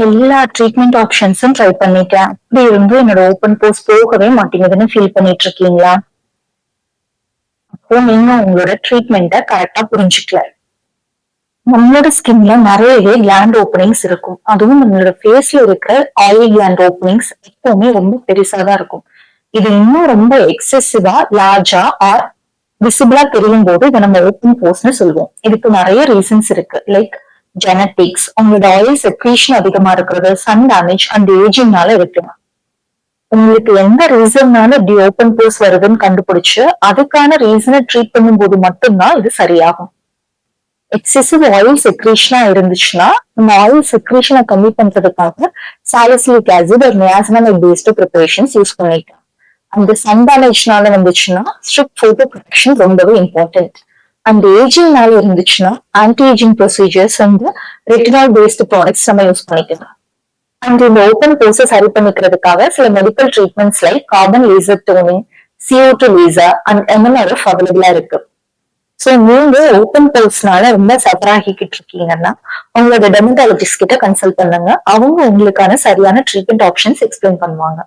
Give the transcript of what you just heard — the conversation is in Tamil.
எல்லா ட்ரீட்மெண்ட் ஆப்ஷன்ஸும் ட்ரை பண்ணிட்டேன். அப்படி இருந்தும் என்னோட ஓப்பன் போர்ஸ் போகவே மாட்டேங்குதுன்னு ஃபீல் பண்ணிட்டு இருக்கீங்களா? அப்போ நீங்க உங்களோட ட்ரீட்மெண்ட்ட கரெக்டா புரிஞ்சுக்கல. நம்மளோட ஸ்கின்ல நிறையவே கிளாண்ட் ஓப்பனிங்ஸ் இருக்கும். அதுவும் நம்மளோட ஃபேஸ்ல இருக்கிற ஆயில் கிளாண்ட் ஓப்பனிங்ஸ் எப்பவுமே ரொம்ப பெருசா தான் இருக்கும். இது இன்னும் ரொம்ப எக்ஸசிவா, லார்ஜா ஆர் விசிபிளா தெரியும் போது இதை நம்ம ஓப்பன் போர்ஸ்னு சொல்லுவோம். இதுக்கு நிறைய ரீசன்ஸ் இருக்கு. லைக் ஜெனட்டிக்ஸ், உங்களோட ஆயில் செக்ரீஷன் அதிகமா இருக்கிறது, சன் டேமேஜ் அண்ட் ஏஜிங்னால இருக்கலாம். உங்களுக்கு எந்த ரீசன்னால இப்படி ஓப்பன் போர்ஸ் வருதுன்னு கண்டுபிடிச்சு அதுக்கான ரீசனை ட்ரீட் பண்ணும்போது மட்டும்தான் இது சரியாகும். எக்ஸசிவ் ஆயில் செக்ரீஷனா இருந்துச்சுன்னா நம்ம ஆயில் செக்ரீஷனை கம்மி பண்றதுக்காக சாலிசிலிக் ஆசிட் ஒரு நியாசினமைட் பேஸ்டு ப்ரிப்பரேஷன்ஸ் யூஸ் பண்ணிக்கலாம். அந்த சன் டேமேஜ்னால வந்துச்சுன்னா ஸ்ட்ரிக்ட் போட்டோ ப்ரொடெக்ஷன் ரொம்பவே இம்பார்ட்டன்ட். அந்த ஏஜிங்னால இருந்துச்சுன்னா anti ageing procedures and retinal based products நம்ம யூஸ் பண்ணிக்கலாம். அண்ட் இந்த ஓப்பன் போர்ஸை சரி பண்ணிக்கிறதுக்காக சில medical treatments like carbon laser toning, CO2 laser and MMRF அவைலபிளா இருக்கு. சோ நீங்க ஓப்பன் போர்ஸ்னால ரொம்ப சஃபர் ஆகிக்கிட்டு இருக்கீங்கன்னா உங்களோட டெர்மட்டாலஜிஸ்ட் கிட்ட கன்சல்ட் பண்ணுங்க. அவங்க உங்களுக்கான சரியான ட்ரீட்மெண்ட் ஆப்ஷன்ஸ் எக்ஸ்பிளைன் பண்ணுவாங்க.